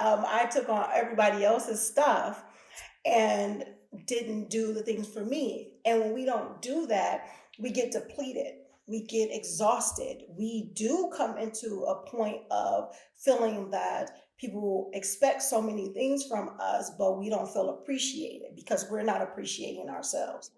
I took on everybody else's stuff and didn't do the things for me. And when we don't do that, we get depleted. We get exhausted. We do come into a point of feeling that people expect so many things from us, but we don't feel appreciated because we're not appreciating ourselves.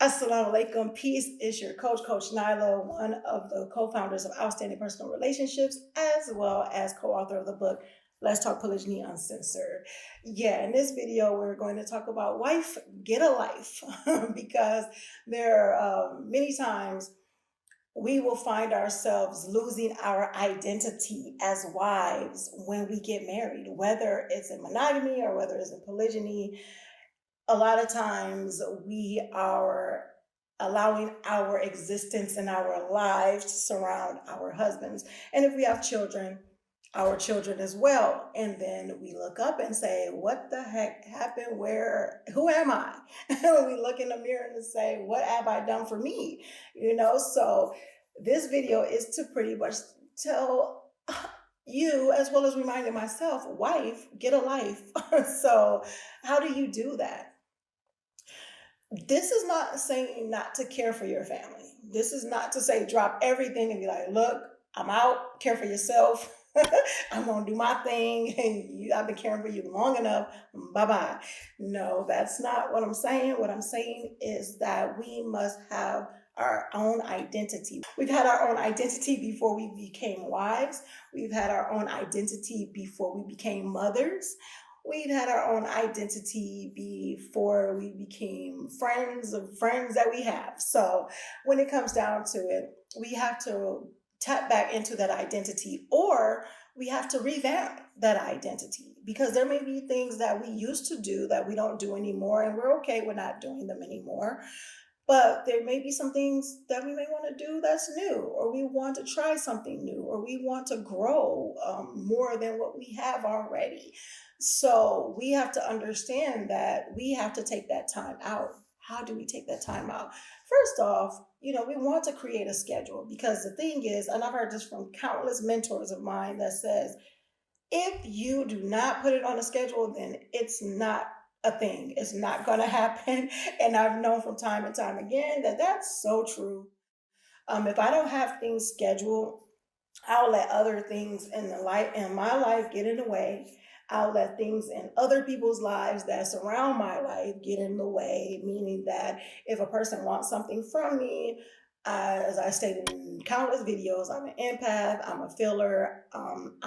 Assalamu alaikum. Peace is your Coach Nyla, one of the co founders of Outstanding Personal Relationships, as well as co author of the book, Let's Talk Polygamy Uncensored. Yeah, in this video, we're going to talk about wife, get a life, because there are many times we will find ourselves losing our identity as wives when we get married, whether it's in monogamy or whether it's in polygyny. A lot of times we are allowing our existence and our lives to surround our husbands. And if we have children, our children as well. And then we look up and say, what the heck happened? Who am I? We look in the mirror and say, what have I done for me? So this video is to pretty much tell you, as well as reminding myself, wife, get a life. So how do you do that? This is not saying not to care for your family. This is not to say drop everything and be like, look, I'm out, care for yourself. I'm going to do my thing. And I've been caring for you long enough. Bye bye. No, that's not what I'm saying. What I'm saying is that we must have our own identity. We've had our own identity before we became wives. We've had our own identity before we became mothers. We've had our own identity before we became friends of friends that we have. So when it comes down to it, we have to tap back into that identity, or we have to revamp that identity, because there may be things that we used to do that we don't do anymore, and we're okay with not doing them anymore. But there may be some things that we may want to do that's new, or we want to try something new, or we want to grow more than what we have already. So we have to understand that we have to take that time out. How do we take that time out? First off, we want to create a schedule, because the thing is, and I've heard this from countless mentors of mine that says, if you do not put it on a schedule, then it's not a thing. It's not going to happen. And I've known from time and time again that that's so true. If I don't have things scheduled, I'll let other things in my life get in the way. I'll let things in other people's lives that surround my life get in the way, meaning that if a person wants something from me, as I stated in countless videos, I'm an empath, I'm a feeler, I'm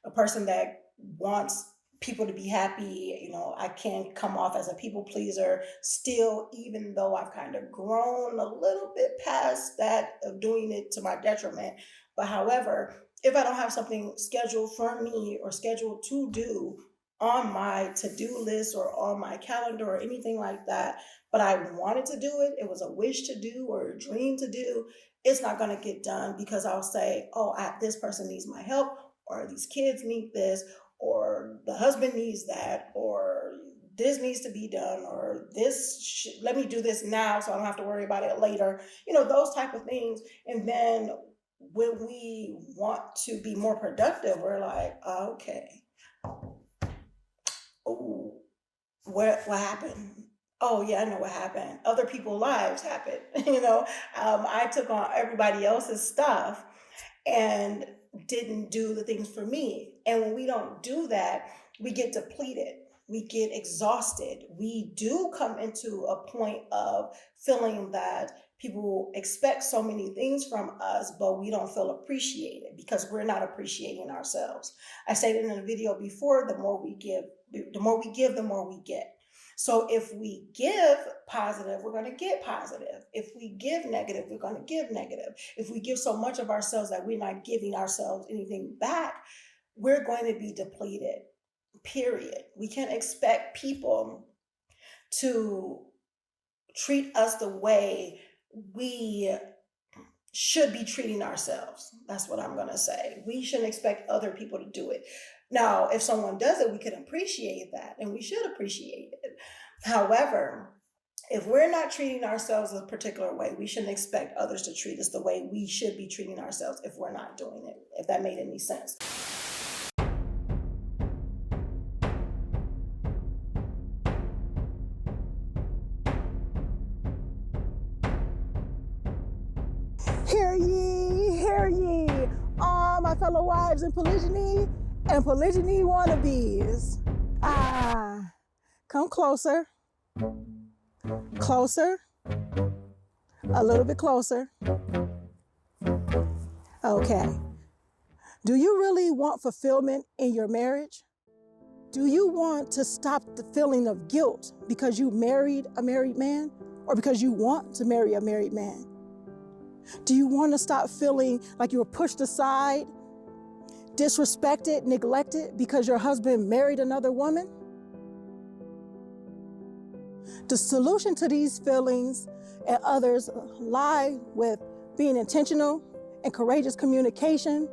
a person that wants people to be happy. I can come off as a people pleaser still, even though I've kind of grown a little bit past that of doing it to my detriment. But however, if I don't have something scheduled for me or scheduled to do on my to-do list or on my calendar or anything like that, but I wanted to do it, it was a wish to do or a dream to do, it's not going to get done, because I'll say, oh, this person needs my help, or these kids need this, or the husband needs that, or this needs to be done, or let me do this now so I don't have to worry about it later, those type of things. And then when we want to be more productive, we're like, okay, oh, what happened? Oh yeah, I know what happened. Other people's lives happened. I took on everybody else's stuff and didn't do the things for me. And when we don't do that, we get depleted. We get exhausted. We do come into a point of feeling that people expect so many things from us, but we don't feel appreciated because we're not appreciating ourselves. I stated in a video before, the more we give, the more we get. So if we give positive, we're going to get positive. If we give negative, we're going to give negative. If we give so much of ourselves that we're not giving ourselves anything back, we're going to be depleted, period. We can't expect people to treat us the way we should be treating ourselves. That's what I'm going to say. We shouldn't expect other people to do it. Now, if someone does it, we can appreciate that, and we should appreciate it. However, if we're not treating ourselves a particular way, we shouldn't expect others to treat us the way we should be treating ourselves if we're not doing it, if that made any sense. Hear ye, all my fellow wives in polygyny and polygyny wannabes. Come closer, closer, a little bit closer. Okay. Do you really want fulfillment in your marriage? Do you want to stop the feeling of guilt because you married a married man or because you want to marry a married man? Do you want to stop feeling like you were pushed aside, disrespected, neglected because your husband married another woman? The solution to these feelings and others lie with being intentional and courageous communication,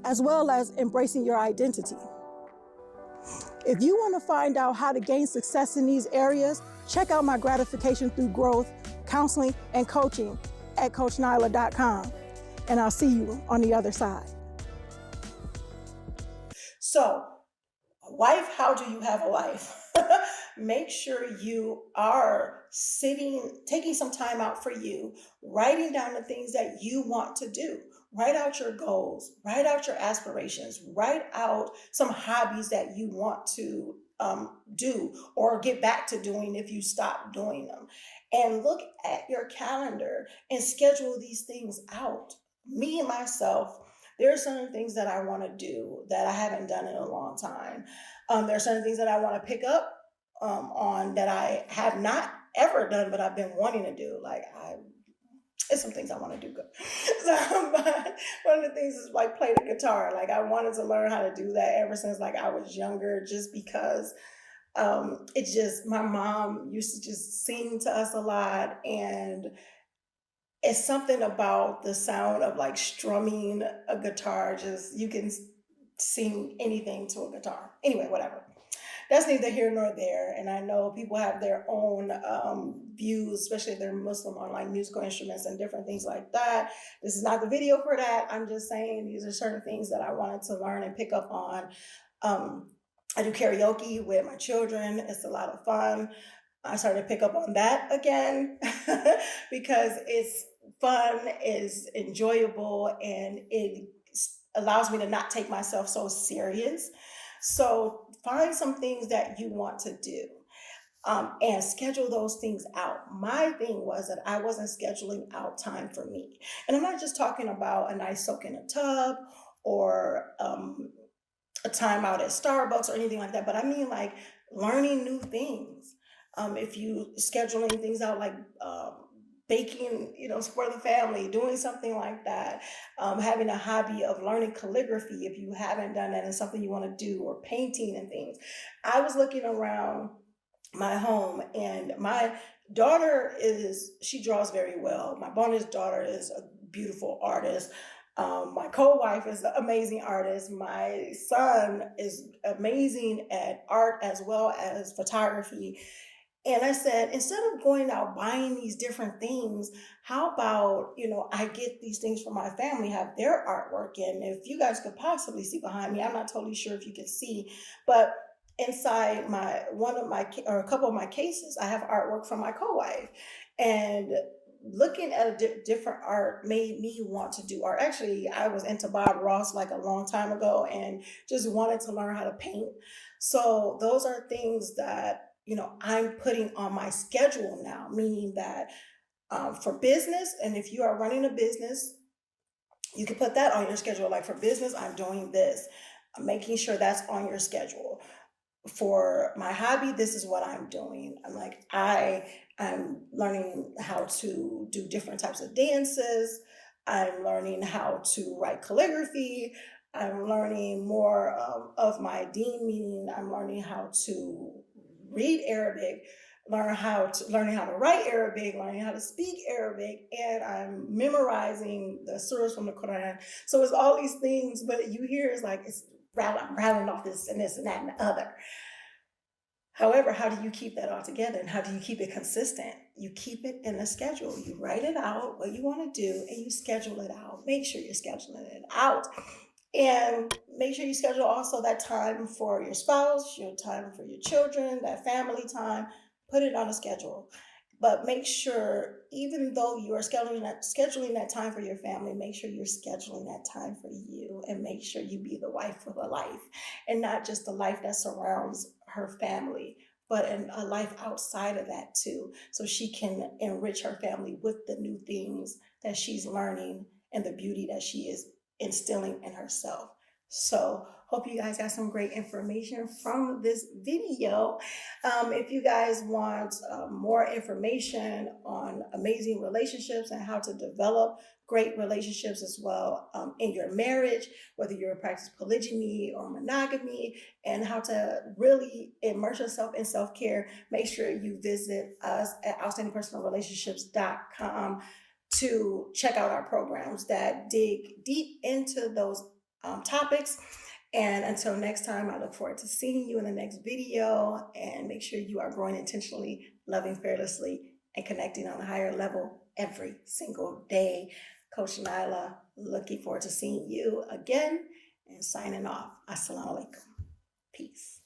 as well as embracing your identity. If you want to find out how to gain success in these areas, check out my gratification through growth, counseling, and coaching at CoachNyla.com. And I'll see you on the other side. So, wife, how do you have a life? Make sure you are taking some time out for you, writing down the things that you want to do. Write out your goals, write out your aspirations, write out some hobbies that you want to do or get back to doing if you stop doing them. And look at your calendar and schedule these things out. Me and myself, there are certain things that I want to do that I haven't done in a long time. There are certain things that I want to pick up on that I have not ever done, but I've been wanting to do. It's some things I want to do good. So, but one of the things is like play the guitar. Like I wanted to learn how to do that ever since like I was younger, just because my mom used to just sing to us a lot, and it's something about the sound of like strumming a guitar. Just you can sing anything to a guitar. Anyway, whatever. That's neither here nor there. And I know people have their own views, especially if they're Muslim, on like musical instruments and different things like that. This is not the video for that. I'm just saying these are certain things that I wanted to learn and pick up on. I do karaoke with my children. It's a lot of fun. I started to pick up on that again because it's fun, it's enjoyable, and it allows me to not take myself so serious. So find some things that you want to do and schedule those things out. My thing was that I wasn't scheduling out time for me. And I'm not just talking about a nice soak in a tub or a time out at Starbucks or anything like that, but I mean like learning new things. If you scheduling things out like baking, for the family, doing something like that, having a hobby of learning calligraphy if you haven't done that and something you want to do, or painting and things. I was looking around my home, and my daughter she draws very well. My bonus daughter is a beautiful artist. My co-wife is an amazing artist. My son is amazing at art as well as photography. And I said, instead of going out buying these different things, how about, I get these things for my family, have their artwork. And if you guys could possibly see behind me, I'm not totally sure if you can see, but inside a couple of my cases, I have artwork from my co-wife. And looking at different art made me want to do art. Actually, I was into Bob Ross like a long time ago and just wanted to learn how to paint. So those are things that I'm putting on my schedule now, meaning that for business, and if you are running a business, you can put that on your schedule. Like for business, I'm doing this. I'm making sure that's on your schedule. for my hobby, this is what I'm doing. I'm learning how to do different types of dances. I'm learning how to write calligraphy. I'm learning more of my deen, meaning I'm learning how to read Arabic, learning how to write Arabic, learning how to speak Arabic, and I'm memorizing the surahs from the Quran. So it's all these things, but you hear it's like I'm rattling off this and this and that and the other. However, how do you keep that all together and how do you keep it consistent? You keep it in a schedule. You write it out, what you want to do, and you schedule it out. Make sure you're scheduling it out. And make sure you schedule also that time for your spouse, your time for your children, that family time. Put it on a schedule. But make sure, even though you are scheduling that time for your family, make sure you're scheduling that time for you and make sure you be the wife for the life and not just the life that surrounds her family, but a life outside of that too. So she can enrich her family with the new things that she's learning and the beauty that she is instilling in herself. So hope you guys got some great information from this video. If you guys want more information on amazing relationships and how to develop great relationships as well in your marriage, whether you're practicing polygamy or monogamy, and how to really immerse yourself in self-care, make sure you visit us at outstandingpersonalrelationships.com to check out our programs that dig deep into those topics. And until next time, I look forward to seeing you in the next video, and make sure you are growing intentionally, loving fearlessly, and connecting on a higher level every single day. Coach Nyla, looking forward to seeing you again and signing off. Assalamu alaikum. Peace.